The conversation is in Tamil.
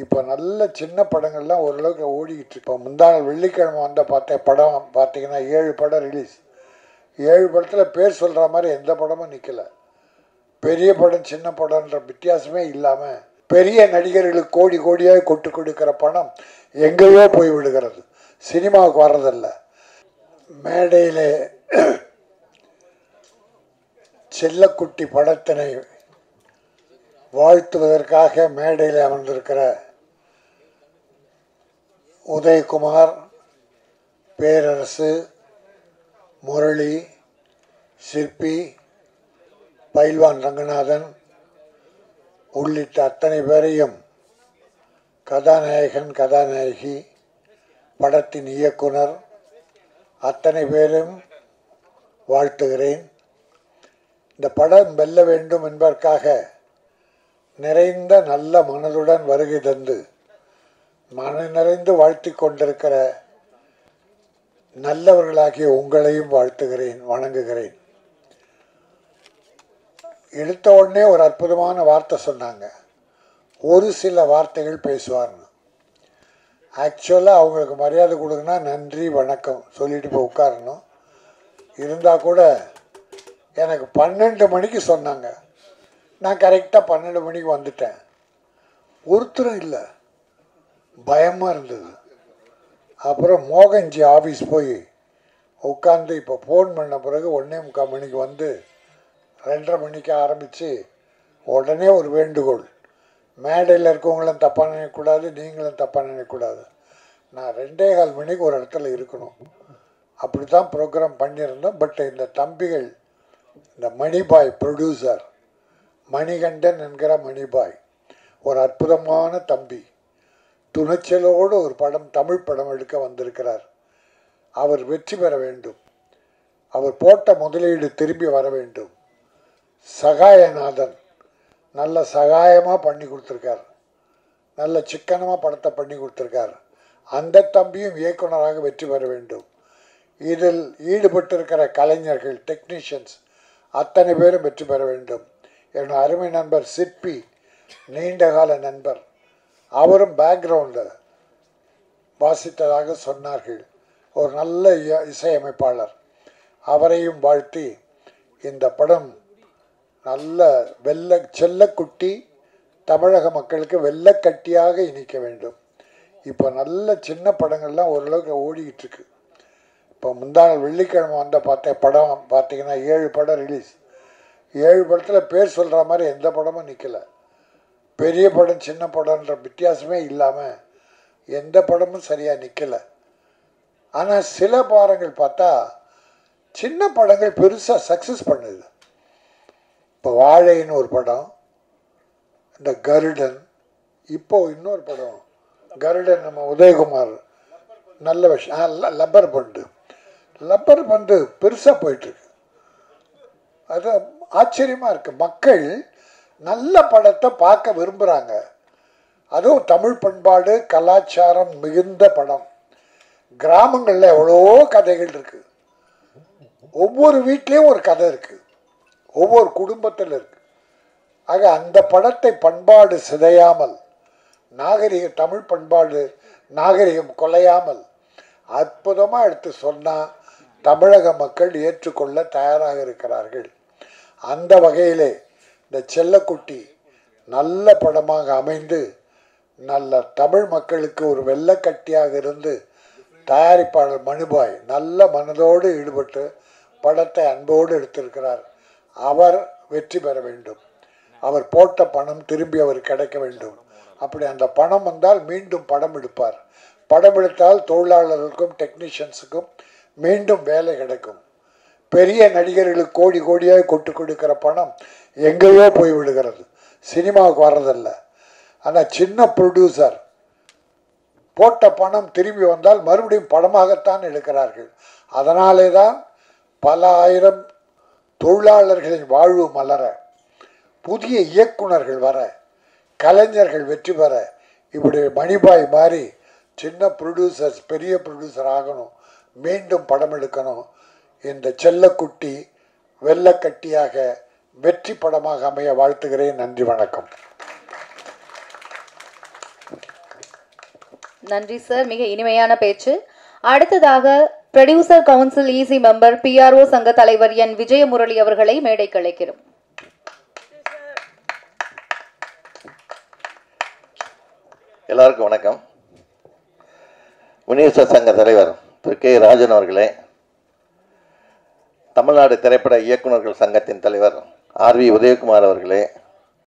இப்போ நல்ல சின்ன படங்கள்லாம் ஓரளவுக்கு ஓடிக்கிட்டு இப்போ முந்தான வெள்ளிக்கிழமை வந்த படம் பார்த்தீங்கன்னா 7 படம் ரிலீஸ். 7 படத்தில் பேர் சொல்கிற மாதிரி எந்த படமும் நிற்கலை. பெரிய படம் சின்ன படம்ன்ற வித்தியாசமே இல்லாமல் பெரிய நடிகர்களுக்கு கோடி கோடியாக கொட்டு கொடுக்கிற பணம் எங்கேயோ போய் விடுகிறது, சினிமாவுக்கு வர்றதில்ல. மேடையில் செல்லக்குட்டி படத்தினை வாழ்த்துவதற்காக மேடையில் அமர்ந்திருக்கிற உதயகுமார், பேரரசு, முரளி, சிற்பி, பைல்வான் ரங்கநாதன் உள்ளிட்ட அத்தனை பேரையும், கதாநாயகன், கதாநாயகி, படத்தின் இயக்குனர் அத்தனை பேரும் வாழ்த்துகிறேன். இந்த படம் வெல்ல வேண்டும் என்பதற்காக நிறைந்த நல்ல மனதுடன் வருகை தந்து மன நிறைந்து வாழ்த்தி கொண்டிருக்கிற நல்லவர்களாகிய உங்களையும் வாழ்த்துகிறேன், வணங்குகிறேன். எடுத்த உடனே ஒரு அற்புதமான வார்த்தை சொன்னாங்க, ஒரு சில வார்த்தைகள் பேசுவார்னு. ஆக்சுவலாக அவங்களுக்கு மரியாதை கொடுங்கன்னா நன்றி வணக்கம் சொல்லிட்டு போய் உட்காரணும். இருந்தால் கூட எனக்கு 12 மணிக்கு சொன்னாங்க, நான் கரெக்டாக 12 மணிக்கு வந்துட்டேன். ஒருத்தரும் இல்லை, பயமாக இருந்தது. அப்புறம் மோகன்ஜி ஆஃபீஸ் போய் உட்காந்து இப்போ ஃபோன் பண்ண பிறகு 1:45 மணிக்கு வந்து 2:30 மணிக்கு ஆரம்பித்து உடனே ஒரு வேண்டுகோள், மேடையில் இருக்கவங்களும் தப்பாக நினைக்கக்கூடாது, நீங்களும் தப்பாக நினைக்கக்கூடாது, நான் 2:15 மணிக்கு ஒரு இடத்துல இருக்கணும். அப்படி தான் ப்ரோக்ராம் பண்ணியிருந்தோம். பட் இந்த தம்பிகள், இந்த மணிபாய் ப்ரொடியூசர் மணிகண்டன் என்கிற மணிபாய் ஒரு அற்புதமான தம்பி, துணிச்சலோடு ஒரு படம், தமிழ் படம் எடுக்க வந்திருக்கிறார். அவர் வெற்றி பெற வேண்டும், அவர் போட்ட முதலீடு திரும்பி வர வேண்டும். சகாயநாதன் நல்ல சகாயமாக பண்ணி கொடுத்துருக்கார், நல்ல சிக்கனமாக படத்தை பண்ணி கொடுத்துருக்கார். அந்த தம்பியும் இயக்குனராக வெற்றி பெற வேண்டும். இதில் ஈடுபட்டிருக்கிற கலைஞர்கள், டெக்னீஷியன்ஸ் அத்தனை பேரும் வெற்றி பெற வேண்டும். என்னோட அருமை நண்பர் சிற்பி, நீண்டகால நண்பர், அவரும் பேக்ரவுண்டில் வாசித்ததாக சொன்னார்கள், ஒரு நல்ல இசையமைப்பாளர், அவரையும் வாழ்த்தி இந்த படம் நல்ல செல்லக்குட்டி தமிழக மக்களுக்கு வெள்ளக்கட்டியாக இனிக்க வேண்டும். இப்போ நல்ல சின்ன படங்கள்லாம் ஓரளவுக்கு ஓடிக்கிட்டு இருக்கு. இப்போ முந்தான வெள்ளிக்கிழமை வந்த படம் பார்த்தீங்கன்னா 7 படம் ரிலீஸ். 7 படத்தில் பேர் சொல்கிற மாதிரி எந்த படமும் நிற்கலை. பெரிய படம் சின்ன படம்ன்ற வித்தியாசமே இல்லாமல் எந்த படமும் சரியாக நிற்கலை. ஆனால் சில படங்கள் பார்த்தா சின்ன படங்கள் பெருசாக சக்ஸஸ் பண்ணுது. இப்போ வாழைன்னு ஒரு படம், இந்த கருடன், இப்போ இன்னொரு படம் கருடன், நம்ம உதயகுமார் நல்ல விஷயம், லப்பர் பந்து பெருசாக போயிட்டுருக்கு. அது ஆச்சரியமாக இருக்குது. மக்கள் நல்ல படத்தை பார்க்க விரும்புகிறாங்க. அதுவும் தமிழ் பண்பாடு கலாச்சாரம் மிகுந்த படம். கிராமங்களில் எவ்வளோ கதைகள் இருக்குது, ஒவ்வொரு வீட்லேயும் ஒரு கதை இருக்குது, ஒவ்வொரு குடும்பத்தில் இருக்குது. ஆக அந்த படத்தை பண்பாடு சிதையாமல், தமிழ் பண்பாடு நாகரிகம் கொலையாமல் அற்புதமாக எடுத்து சொன்னால் தமிழக மக்கள் ஏற்றுக்கொள்ள தயாராக இருக்கிறார்கள். அந்த வகையிலே இந்த செல்லக்குட்டி நல்ல படமாக அமைந்து நல்ல தமிழ் மக்களுக்கு ஒரு வெள்ளக்கட்டியாக இருந்து, தயாரிப்பாளர் மணிபாய் நல்ல மனதோடு ஈடுபட்டு படத்தை அன்போடு எடுத்திருக்கிறார். அவர் வெற்றி பெற வேண்டும், அவர் போட்ட பணம் திரும்பி அவர் கிடைக்க வேண்டும். அப்படி அந்த பணம் வந்தால் மீண்டும் படம் எடுப்பார். படம் எடுத்தால் தொழிலாளர்களுக்கும் டெக்னீஷியன்ஸுக்கும் மீண்டும் வேலை கிடைக்கும். பெரிய நடிகர்களுக்கு கோடி கோடியாக கொட்டு கொடுக்கிற பணம் எங்கேயோ போய் விடுகிறது, சினிமாவுக்கு வர்றதில்ல. ஆனால் சின்ன ப்ரொடியூசர் போட்ட பணம் திரும்பி வந்தால் மறுபடியும் படமாகத்தான் எடுக்கிறார்கள். அதனாலே தான் பல ஆயிரம் தொழிலாளர்களின் வாழ்வு மலர, புதிய இயக்குனர்கள் வர, கலைஞர்கள் வெற்றி பெற, இப்படி மணிபாய் மாதிரி சின்ன ப்ரொடியூசர்ஸ் பெரிய ப்ரொடியூசர் ஆகணும், மீண்டும் படம் எடுக்கணும். இந்த செல்லக்குட்டி வெள்ளக்கட்டியாக வெற்றி படமாக அமைய வாழ்த்துகிறேன். நன்றி, வணக்கம். நன்றி சார், மிக இனிமையான பேச்சு. அடுத்ததாக producer council EC member PRO சங்க தலைவர் என் விஜயமுரளி அவர்களை மேடைக்கு அழைக்கிறோம். எல்லாருக்கும் வணக்கம். ப்ரொடியூசர் சங்க தலைவர் திரு K. ராஜன் அவர்களே, தமிழ்நாடு திரைப்பட இயக்குநர்கள் சங்கத்தின் தலைவர் RV உதயகுமார் அவர்களே,